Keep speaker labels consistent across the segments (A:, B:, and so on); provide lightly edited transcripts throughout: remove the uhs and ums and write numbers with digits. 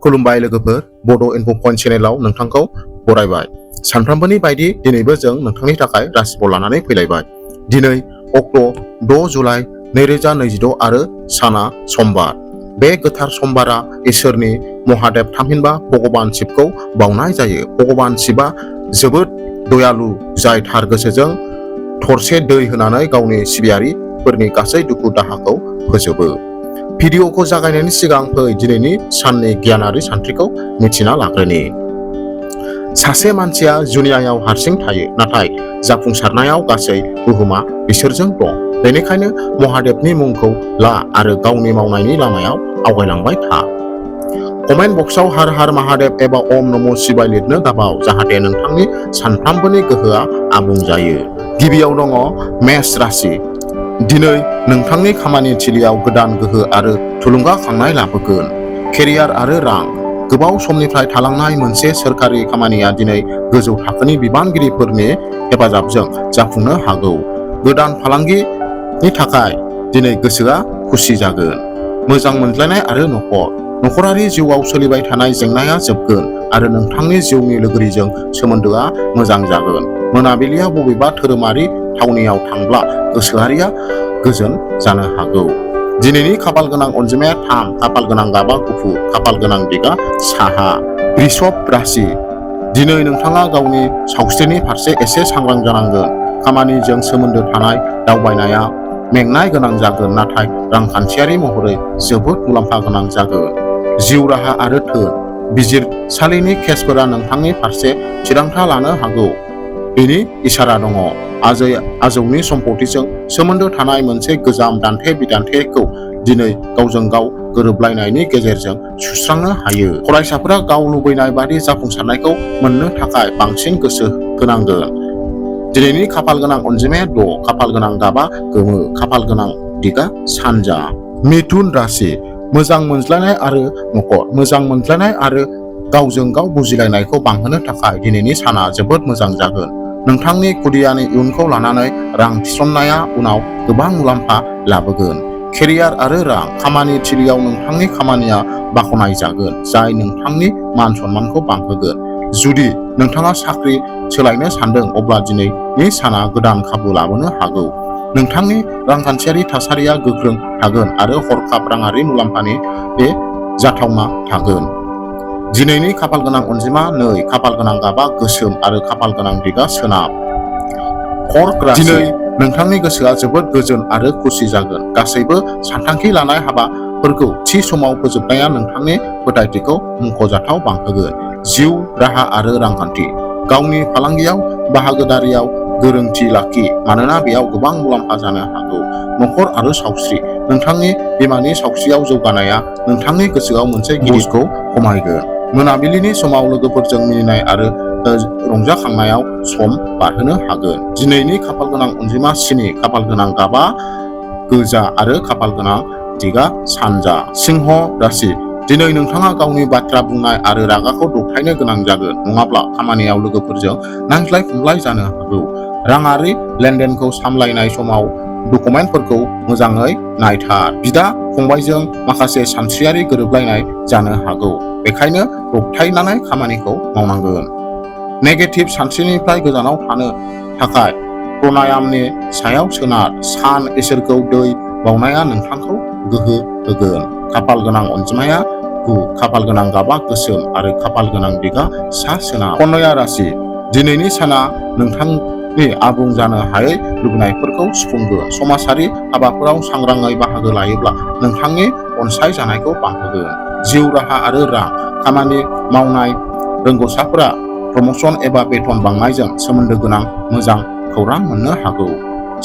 A: खुलुमबाय लोगोफोर, बड' इनफो पइन्ट चेनेलाव नोंथांखौ बरायबाय। सानफ्रामबोनि बायदि दिनैबो जों नोंथांनि थाखाय राशिफल लानानै फैलायबाय। दिनै अक्ट' 6 जुलाइ 2026 आरो साना समबार। बे गोथार समबारा इसोरनि महादेब थामहिनबा भगबान शिबखौ बावनाय जायो। भगबान शिबा जोबोद दयालु, जाय थार गोसोजों थरसे दै होनानै गावनि सिबियारिफोरनि गासै दुखु दाहाखौ फोजोबो। भिडिअखौ जागायनायनि सिगां फै दिनैनि साननि गियानारि सानथ्रिखौ मिथिना लाग्रोनि। सासे मानसिया जुनियायाव हारसिं थायो, नाथाय जाफुंसारनायाव गासै बुहुमा बिसोरजों दं। बेनिखायनो महादेबनि मुंखौ ला आरो गावनि मावनायनि लामायाव आवगायलांबाय था। कमेन्ट बक्सआव हार हार महादेब एबा ओम नमः शिवाय लिरनो दाबाव, जाहाथे नोंथांनि सानफ्रामबोनि गोहोआ आबुं जायो। गिबियाव दङ मेष राशि। दिनै नोंथांनि खामानि थिलियाव गोदान गोहो आरो थुलुंगाखांनाय लाबोगोन। केरियार आरो रां। गोबाव समनिफ्राय थालांनाय मोनसे सोरखारि खामानिया दिनै गोजौ थाखोनि बिबानगिरिफोरनि हेफाजाबजों जाफुंनो हागौ। गोदान फालांगिनि थाखाय दिनै गोसोआ खुसि जागोन। मोजां मोनज्लायनाय आरो नखरारि जिउआव सोलिबाय थानाय जेंनाया जोबगोन आरो नोंथांनि जिउनि लोगोरिजों सोमोन्दोआ मोजां जागोन। मोनाबिलियाव बबेबा धोरोमारि थावनियाव थांब्ला गोसोआरिया गोजोन जानो हागौ। दिनैनि खाफाल गोनां अनजिमाया 3, खाफाल गोनां गाबा गुफुर, खाफाल गोनां दिगा साहा। वृषभ राशि। दिनै नोंथाङा गावनि सावस्रिनि फारसे एसे सांग्रां जानांगोन। खामानिजों सोमोन्दो थानाय दावबायनाया मेंनाय गोनां जागोन, नाथाय रांखान्थियारि महरै जोबोद मुलाम्फा गोनां जागोन। जिउ राहा आरो धोन। बिजिरसालिनि केसफोरा नोंथांनि फारसे थिरांथा लानो हागौ। बेनि इसारा दङ। आजै आजौनि सम्पथिजों सोमोन्दो थानाय मोनसे गोजाम दान्थे-बिदान्थेखौ दिनै गावजों गाव गोरोबलायनायनि गेजेरजों सुस्रांनो हायो। फरायसाफोरा गाव लुबैनाय बादि जाफुंसारनायखौ मोननो थाखाय बांसिन गोसो होनांगोन। दिनैनि खाफाल गोनां अनजिमाया 6, खाफाल गोनां गाबा गोमो, खाफाल गोनां दिगा सानजा। मिथुन राशि। मोजां मोनज्लायनाय आरो नखर। मोजां मोनज्लायनाय आरो गावजों गाव बुजिलायनायखौ बांहोनो थाखाय दिनैनि साना जोबोद मोजां जागोन। नोंथांनि खुदियानि इयुनखौ लानानै रां थिसननाया उनाव गोबां मुलाम्फा लाबोगोन। केरियार आरो रां। खामानि थिलियाव नोंथांनि खामानिया बाखनायजागोन, जाय नोंथांनि मान सन्मानखौ बांहोगोन। जुदि नोंथाङा साख्रि सोलायनो सानदों, अब्ला दिनैनि साना गोदान खाबु लाबोनो हागौ। नोंथांनि रांखान्थियारि थासारिया गोख्रों थागोन आरो हरखाब राङारि मुलाम्फानि जाथावना थागोन। दिनैनि खाफाल गोनां अनजिमा 2, खाफाल गोनां गाबा गोसोम आरो खाफाल गोनां दिगा सोनाब। कर्क राशि। दिनै नोंथांनि गोसोआ जोबोद गोजोन आरो खुसि जागोन। गासैबो सानथांखि लानाय हाबाफोरखौ थि समाव फोजोबनाया नोंथांनि फोथायथिखौ मुंख'जाथाव बांहोगोन। जिउ राहा आरो रांखान्थि। गावनि फालांगियाव बाहागोदारियाव गोरोंथि लाखि, मानोना बेयाव गोबां मुलाम्फा जानो हागौ। नखर आरो सावस्रि। नोंथांनि बिमानि सावस्रियाव जौगानाया नोंथांनि गोसोआव मोनसे गिदिरखौ खमायगोन। मोनाबिलिनि समाव लोगोफोरजों मिनिनाय आरो रंजाखांनायाव सम बारहोनो हागोन। दिनैनि खाफाल गोनां अनजिमा 7, खाफाल गोनां गाबा गोजा आरो खाफाल गोनां दिगा सानजा। सिंह राशि। दिनै नोंथाङा गावनि बाथ्रा बुंनाय आरो रागाखौ दबथायनो गोनां जागोन, नङाब्ला खामानियाव लोगोफोरजों नांज्लाय-खमलाय जानो हागौ। राङारि लेनदेनखौ सामलायनाय समाव डकुमेन्टफोरखौ मोजाङै नायथार। बिदा-फंबायजों माखासे सानस्रियारि गोरोबलायनाय जानो हागौ, बेखायनो दबथायनानै खामानिखौ मावनांगोन। नेगेटिभ सानस्रिनिफ्राय गोजानाव थानो थाखाय प्राणायामनि सायाव सोनार। सान इसोरखौ दै बावनाया नोंथांखौ गोहो होगोन। खाफाल गोनां अनजिमाया 9, खाफाल गोनां गाबा गोसोम आरो खाफाल गोनां दिगा सा-सोनाब। कन्या राशि। दिनैनि साना नोंथांनि आबुं जानो हायै लुबैनायफोरखौ सुफुंगोन। समाजारि हाबाफोराव सांग्राङै बाहागो लायोब्ला नोंथांनि अनसायजानायखौ बांहोगोन। जिउ राहा आरो रां। खामानि मावनाय रोंग'साफोरा प्रम'सन एबा बेथन बांनायजों सोमोन्दो गोनां मोजां खौरां मोननो हागौ।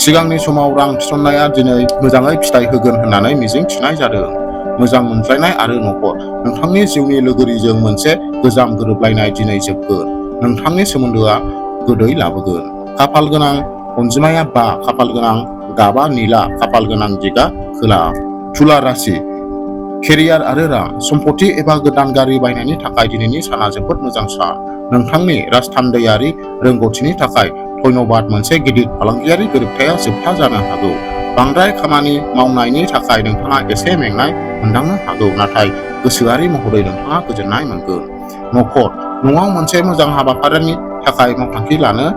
A: सिगांनि समाव रां थिसननाया दिनै मोजाङै फिथाय होगोन होननानै मिजिं थिनाय जादों। मोजां मोनज्लायनाय आरो नखर। नोंथांनि जिउनि लोगोरिजों मोनसे गोजाम गोरोबलायनाय दिनै जोबगोन। नोंथांनि सोमोन्दोआ गोदै लाबोगोन। खाफाल गोनां अनजिमाया 5, खाफाल गोनां गाबा निला, खाफाल गोनां दिगा खोला। तुला राशि। केरियार आरो रां। सम्पथि एबा गोदान गारि बायनायनि थाखाय दिनैनि साना जोबोद मोजां सान। नोंथांनि राजथान्दैयारि रोंग'थिनि थाखाय धन्यबाद। मोनसे गिदिर फालांगियारि गोरोबथाया जोबथा जानो हागौ। बांद्राय खामानि मावनायनि थाखाय नोंथाङा एसे मेंनाय मोनदांनो हागौ, नाथाय गोसोआरि महरै नोंथाङा गोजोननाय मोनगोन। न'खर न'आव मोनसे मोजां हाबाफारिनि थाखाय मावथांखि लानो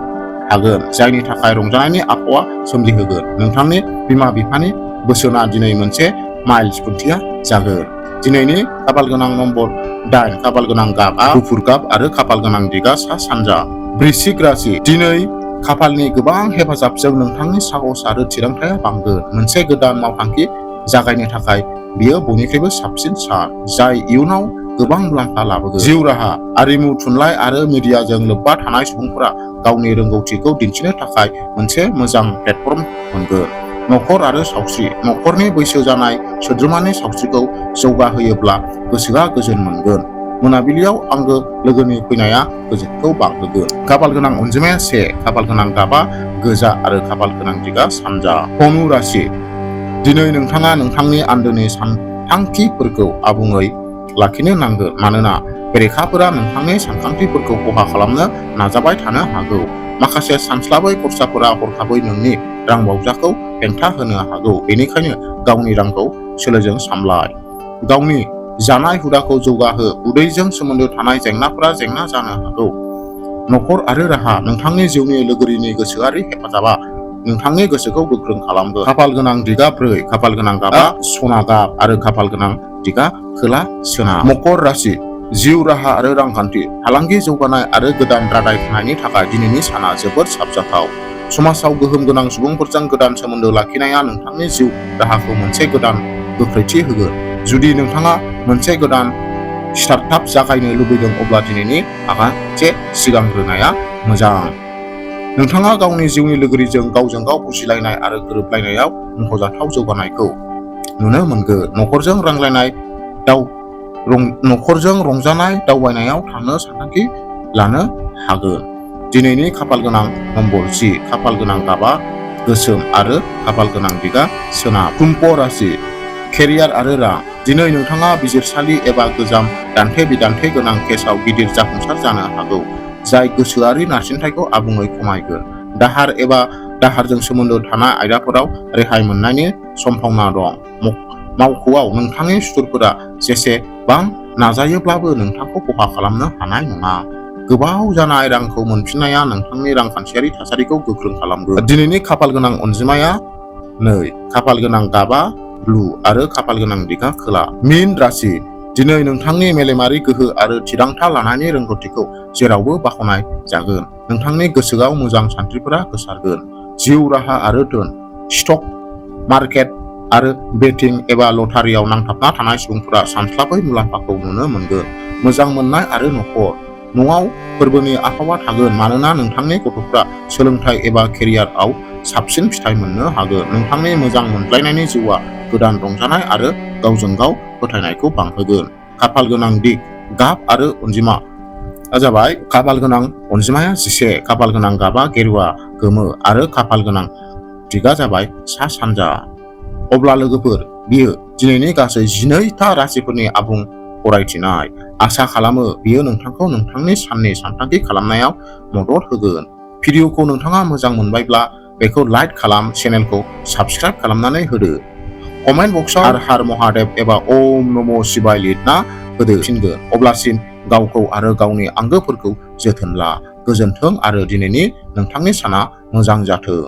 A: हागोन जायनि थाखाय रंजानायनि आबहावा सोमजिहोगोन। नोंथांनि बिमा बिफानि बोसोनआ दिनै मोनसे माइल्स खुन्थिया जागोन। दिनैनि खाफालगोनां नम्बर 8 खाफालगोनां गाबआ गुफुर गाब आरो खाफालगोनां दिगा सा सानजा। वृश्चिक राशि दिनै खाफालनि गोबां हेफाजाबजों नोंथांनि साहस आरो थिरांथाया बांगोन। मोनसे गोदान मावथांखि जागायनो थाखाय बेयो बयनिख्रुइबो साबसिन सान जाय इयुनाव गोबां मुलाम्फा लाबोगोन। जिउ राहा आरिमु थुनलाइ आरो मिडियाजों लोब्बा थानाय सुबुंफोरा गावनि रोंगौथिखौ दिन्थिनो थाखाय मोनसे मोजां प्लेटफर्म मोनगोन। न'खर आरो सावस्रि न'खरनि बैसो जानाय सोद्रोमानि सावस्रिखौ जौगाहोयोब्ला गोसोआ गोजोन मोनगोन। मोनाबिलियाव आंगो लोगोनि फैनाया गोजोनखौ बांहोगोन। खाफालगोनां अनजिमाया 1 खाफालगोनां गाबआ गोजा आरो खाफालगोनां दिगा सानजा। धनु राशि दिनै नोंथाङा नोंथांनि आन्दोनि सानथांखिफोरखौ आबुङै लाखिनो नांगोन मानोना बेरेखाफोरा नोंथांनि सानथांखिफोरखौ खहा खालामनो नाजाबाय थानो हागौ। माखासे सानस्लाबै खरसाफोरा हरखाबै नोंनि रांबावजाखौ हेंथा होनो हागौ, बेनिखायनो गावनि रांखौ सोलोजों सामलाय। गावनि जानाय हुदाखौ जौगाहो उदैजों सोमोन्दो थानाय जेंनाफोरा जेंना जानो हागौ। न'खर आरो राहा नोंथांनि जिउनि लोगोरिनि गोसोआरि हेफाजाबा नोंथांनि गोसोखौ गोख्रों खालामगोन। खाफालगोनां दिगा 4 खाफालगोनां गाबआ सना गाब आरो खाफालगोनां दिगा खोला सोनाब। मकर राशि जिउ राहा आरो रांखान्थि फालांगि जौगानाय आरो गोदान रादाय होनायनि थाखाय दिनैनि साना जोबोद साबजाथाव। समाजाव गोहोम गोनां सुबुंफोरजों गोदान सोमोन्दो लाखिनाया नोंथांनि जिउ राहाखौ मोनसे गोदान गोख्रैथि होगोन। जुदि नोंथाङा मोनसे गोदान स्टार्टआप जागायनो लुबैदों अब्ला दिनैनि आगानसे सिगांग्रोनाया मोजां। नोंथाङा गावनि जिउनि लोगोरिजों गावजों गाव बुजिलायनाय आरो गोरोबलायनायाव मख'जाथाव जौगानायखौ नुनो मोनगोन। न'खरजों रंजानाय दावबायनायाव थांनो सानथांखि लानो हागोन। दिनैनि खाफालगोनां नम्बर 10 खाफालगोनां गाबआ गोसोम आरो खाफालगोनां दिगा सोनाब। कुम्भ राशि केरियार आरो रां दिनै नोंथाङा बिजिरसालि एबा गोजाम दान्थे-बिदान्थे गोनां केसआव गिदिर जाफुंसार जानो हागौ जाय गोसोआरि नारसिनथायखौ आबुङै खमायगोन। दाहार एबा दाहारजों सोमोन्दो थानाय आयदाफोराव रेहाय मोननायनि सम्भावना दं। मावख'आव नोंथांनि सुथुरफोरा जेसेबां नाजायोब्लाबो नोंथांखौ खहा खालामनो हानाय नङा। गोबाव जानाय रांखौ मोनफिननाया नोंथांनि रांखान्थियारि थासारिखौ गोख्रों खालामगोन। दिनैनि खाफालगोनां अनजिमाया 2 खाफालगोनां गाबआ ब्लु आरो खाफालगोनां दिगा खोला। मीन राशि दिनै नोंथांनि मेलेमारि गोहो आरो थिरांथा लानायनि रोंग'थिखौ जेरावबो बाख्नाय जागोन। नोंथांनि गोसोआव मोजां सानस्रिफोरा गोसारगोन। जिउ राहा आरो धोन स्टक मार्केट आरो बेटिं एबा लटारियाव नांथाबना थानाय सुबुंफोरा सानस्लाबै मुलाम्फाखौ नुनो मोनगोन। मोजां मोननाय आरो न'खर न'आव फोरबोनि आबहावा थागोन मानोना नोंथांनि गथ'फ्रा सोलोंथाइ एबा केरियारआव साबसिन फिथाय मोननो हागोन। नोंथांनि मोजां मोनज्लायनायनि जिउआ गोदान रंजानाय आरो गावजों गाव फोथायनायखौ बांहोगोन। खाफालगोनां दिग गाब आरो अनजिमा जाबाय खाफालगोनां अनजिमाया 11 खाफालगोनां गाबआ गेरुवा गोमो आरो खाफालगोनां दिगा जाबाय सा सानजा। अब्ला लोगोफोर बियो दिनैनि गासै 12था राशिफोरनि आबुं फरायथिनाय। आसा खालामो बेयो नोंथांखौ नोंथांनि साननि सानथांखि खालामनायाव मदद होगोन। भिडिअखौ नोंथाङा मोजां मोनबायब्ला बेखौ लाइक खालाम, चेनेलखौ साबस्क्राइब खालामनानै होदो। कमेन्ट बक्सआव हर हर महादेव एबा ओम नमः शिवाय लिरना होदो फिनगोन। अब्लासिम गावखौ आरो गावनि आंगोफोरखौ जोथोन ला। गोजोन्थों आरो दिनैनि नोंथांनि साना मोजां जाथों।